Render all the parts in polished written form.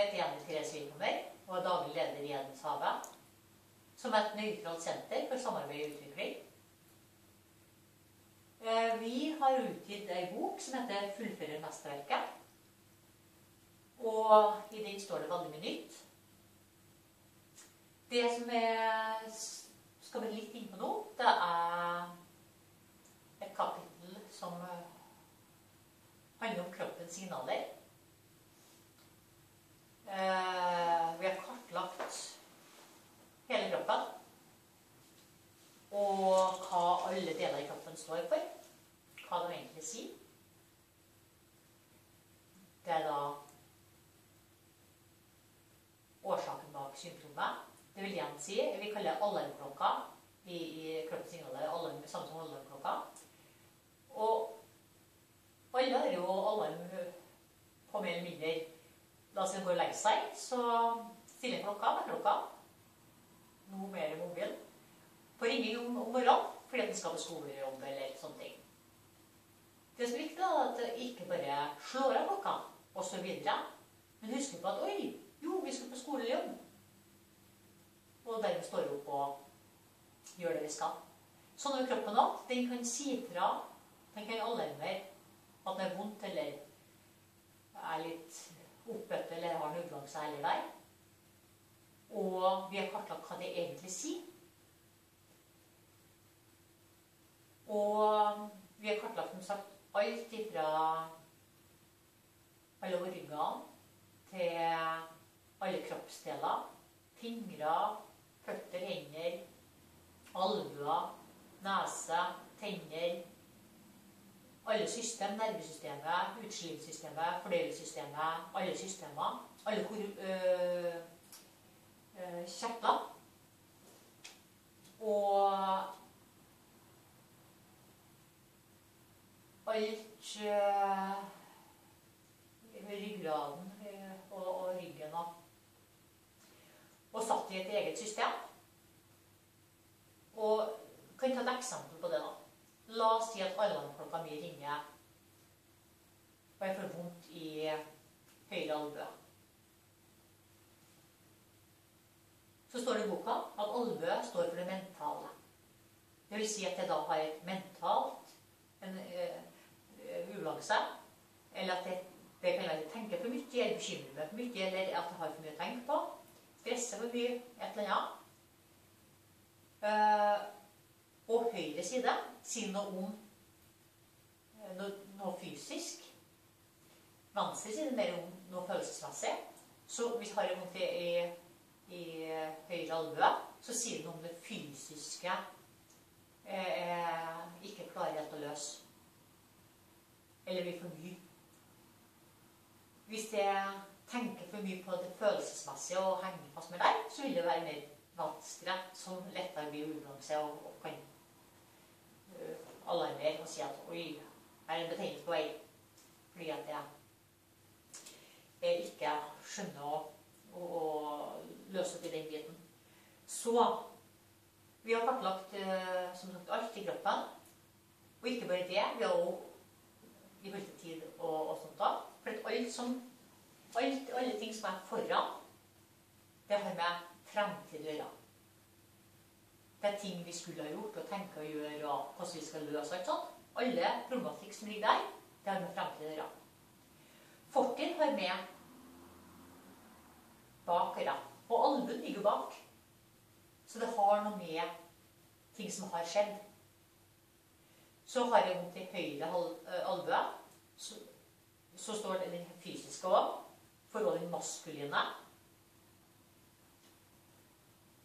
heter Jenny Therese Wighammer og er daglig leder i Edens Havet, som er et nøytralt senter for samarbeid og utvikling. Vi har utgitt en bok som heter Fullfører mesterverket, og i den står det veldig mye nytt. Det som jeg skal være litt inn på nå, det er et kapittel som handler om kroppens signaler. Vi har kartlagt hele kroppen, og hva alle deler i kroppen står for, hva de egentlig sier. Det er da årsaken bak symptomet. Det vil igjen si, vi kaller alarmklokka i kroppens signaler, samme som alarmklokka. Og alle har jo alarm på mer eller mindre. Da skal gå og legge seg, så stiller klokka med klokka. Noe mer mobil. På ringing om morgenen, fordi den skal på skolejobb eller sånne ting. Det som er viktig er at det ikke bare slår av klokka, og så videre. Men husk på at, oi, jo, vi skal på skolejobb. Og dermed står vi opp og gjør det vi skal. Sånn er kroppen også. Den kan si fra, den kan alarmere at det er vondt, eller er litt oppøtt, eller har en ubalanse eller der. Og vi har kartlagt hva det egentlig sier. Og vi har kartlagt, som sagt, alt fra alle organer til alle kroppsdeler, fingre, føtter, hender, albuer, nese, tenner, alle system, nervesystemet, utskillingssystemet, fordøyelsessystemet, alle systemer, alle kjertler. Og alt ryggraden og ryggen og satt i et eget system. Og kan ta et eksempel på det da. La oss si at alarmklokka mi ringer, og jeg får vondt i høyre albue. Så står det i boka at albue står for det mentale. Det vil si at jeg da har et mentalt ubalanse, eller at det kan være at jeg tenker for mye, eller bekymrer meg for mye, eller at jeg har for mye å tenke på, stresser for mye, et eller annet. Og høyre side sier noe om noe fysisk. Venstre side mer om noe følelsesmessig. Så hvis jeg har vondt i høyre albue, så sier det noe om det fysiske ikke klarer helt å løse. Eller blir for mye. Hvis jeg tenker for mye på det følelsesmessige og henger fast med deg, så vil det være mer venstre som lettere blir ubalanse og kan alarmere og si at oi, er en betegnelse på vei, fordi at jeg ikke skjønner å løse opp i den biten. Så vi har kartlagt som sagt alt i kroppen, og ikke bare det, vi har også i forhold til tid og sånt da, for alle ting som er foran, det har med fremtid å gjøre. Det er ting vi skulle ha gjort og tenke å gjøre, og hvordan vi skal løse alt sånt. Alle problematikk som ligger der, det har med fremtid å gjøre. Fortid har med bak å gjøre. Og albuen ligger bak. Så det har noe med ting som har skjedd. Så har jeg vondt i høyre albue. Så står det den fysiske også, for den maskuline.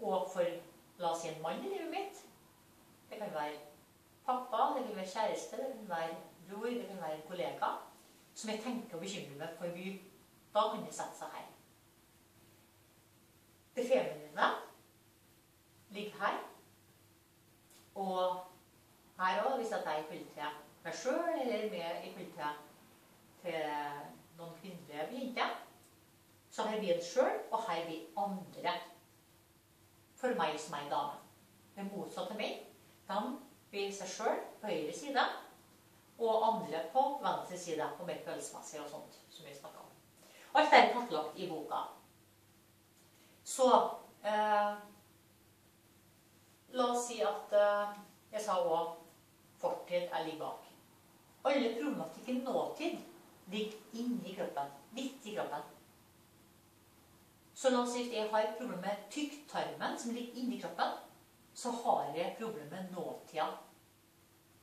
Og for, la oss si, en mann i livet mitt. Det kan være pappa, det kan være kjæreste, det kan være bror, det kan være en kollega, som jeg tenker og bekymrer meg for mye. Da kan det sette seg her. Det feminine ligger her. Og her også, hvis jeg er i forhold til meg selv, eller i forhold til noen kvinnelige jenter, så her blir det selv, og her blir andre. For meg som er en dame. Det motsatte meg. De blir seg selv på høyre side, og andre på venstre side, på mer følelsesmessig og sånt, som vi snakket om. Alt er kartlagt i boka. Så la oss si at jeg sa også fortid er ligger bak. Alle problematikk i nåtid ligger inni kroppen, midt i kroppen. Så la oss si at jeg har et problem med tykktarmen som ligger inni kroppen, så har jeg problem med nåtida.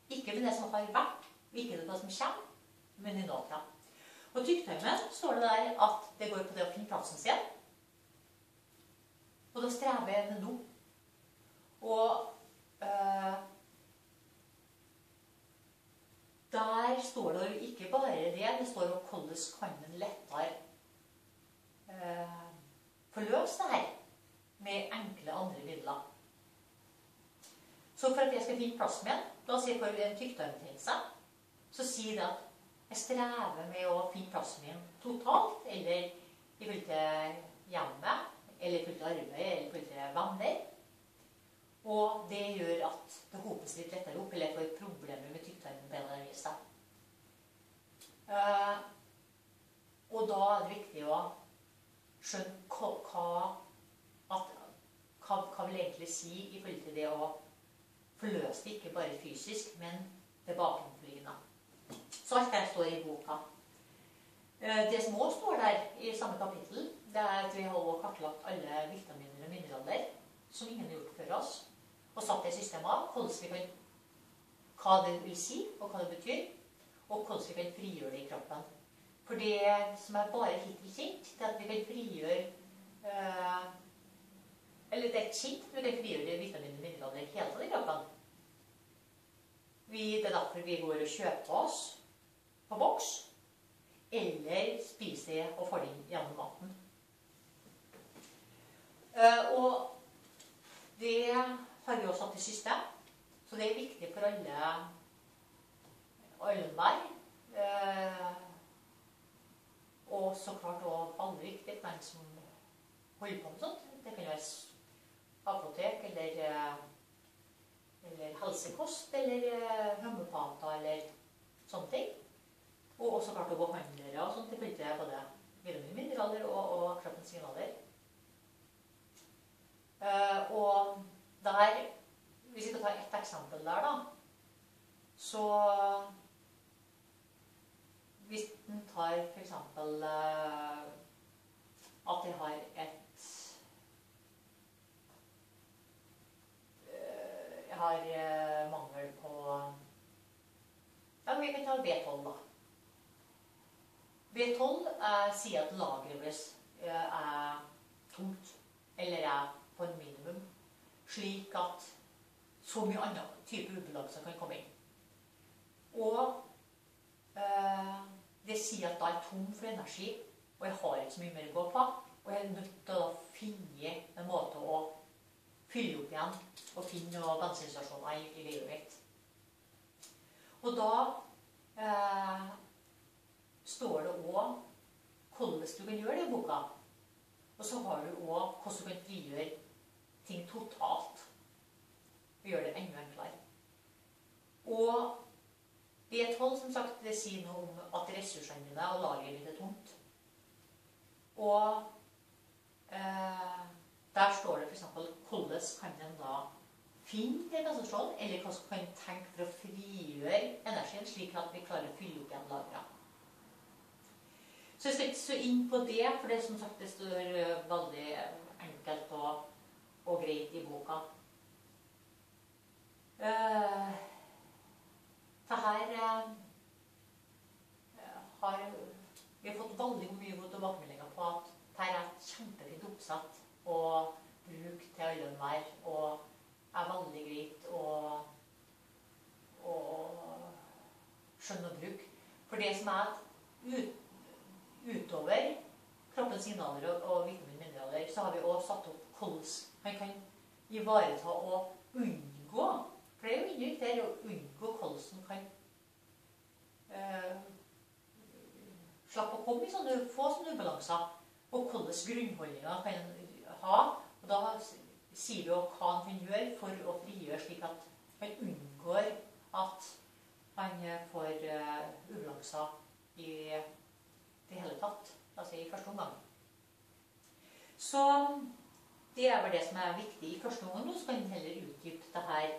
Ikke med det som har vært, ikke med det som kommer, men i nåtida. Og tykktarmen står det der at det går på det å finne plassen sin. Og da strever jeg med nå. Og der står det jo ikke bare det står jo hvordan kan den lettere forløse det her med enkle andre midler. Så for at jeg skal finne plassen min, la oss si for en tykktarmbetennelse, så sier det at jeg strever med å finne plassen min totalt, eller i forhold til hjemmet, eller i forhold til arbeid, eller i forhold til venner. Og det gjør at det hopes litt lettere opp, eller jeg får problemer med tykktarmen på en eller annen vis. Og da er det viktig å skjønne hva vil egentlig si i forhold til det å forløse det ikke bare fysisk, men det bakenforliggende. Så alt det står i boka. Det som også står der i samme kapittel, det er at vi har også kartlagt alle vitaminer og mineraler som ingen har gjort før oss, og satt det i systemet, hva det vil si, og hva det betyr, og hvordan vi kan frigjøre det i kroppen. For det som er bare hittil kjent, det er at vi kan frigjøre, eller det er kjent, vi kan frigjøre vitaminer og mineraler hele tiden i kroppen. Det er derfor vi går og kjøper oss på boks, eller spiser og får det inn gjennom maten. Og det har vi også satt i system, så det er viktig for alle hver. Og så klart også veldig viktig for den som holder på med sånt. Det kan være apotek, eller helsekost, eller homeopater, eller sånne ting. Og også klart å behandlere og sånt, i forhold til både vitaminer, mineraler og kroppens signaler. Og der, hvis vi skal ta et eksempel der da, så hvis den tar for eksempel at jeg har mangel på, ja, vi kan ta B12 da. B12 sier at lageret er tomt, eller er på en minimum, slik at så mye annen type ubalanse kan komme inn. Og det sier at da er jeg tom for energi, og jeg har ikke så mye mer å gå på, og jeg er nødt til å finne en måte å fylle opp igjen, og finne noen bensinstasjoner i livet mitt. Og da står det også hvordan du kan gjøre det i boka, og så har du også hvordan du kan frigjøre ting totalt, og gjøre det enda enklere. Og B12, som sagt, det sier noe om at ressursene dine og lageret ditt er tomt. Og der står det for eksempel hvordan kan en da finne det bensinstasjon, eller hva som kan tenke for å frigjøre energien, slik at vi klarer å fylle opp igjen lageret. Så jeg skal ikke så inn på det, for det som sagt, det står veldig enkelt og greit i boka. Vi har fått veldig mye gode tilbakemeldinger på at dette er et kjempefint oppsett og bruk til alle og hver, og er veldig greit å skjønne og bruke. For det som er utover kroppens signaler og vitaminmineraler, så har vi også satt opp hvordan man kan ivareta og unngå, for det er jo mye viktigere å unngå hvordan kan slappe å komme i få sånne ubalanser, og hvordan grunnholdninger kan en ha, og da sier vi jo hva han kan gjøre for å frigjøre, slik at man unngår at man får ubalanser i det hele tatt. Altså i første omgang. Så det er vel det som er viktig i første omgang. Nå skal vi heller utdype dette her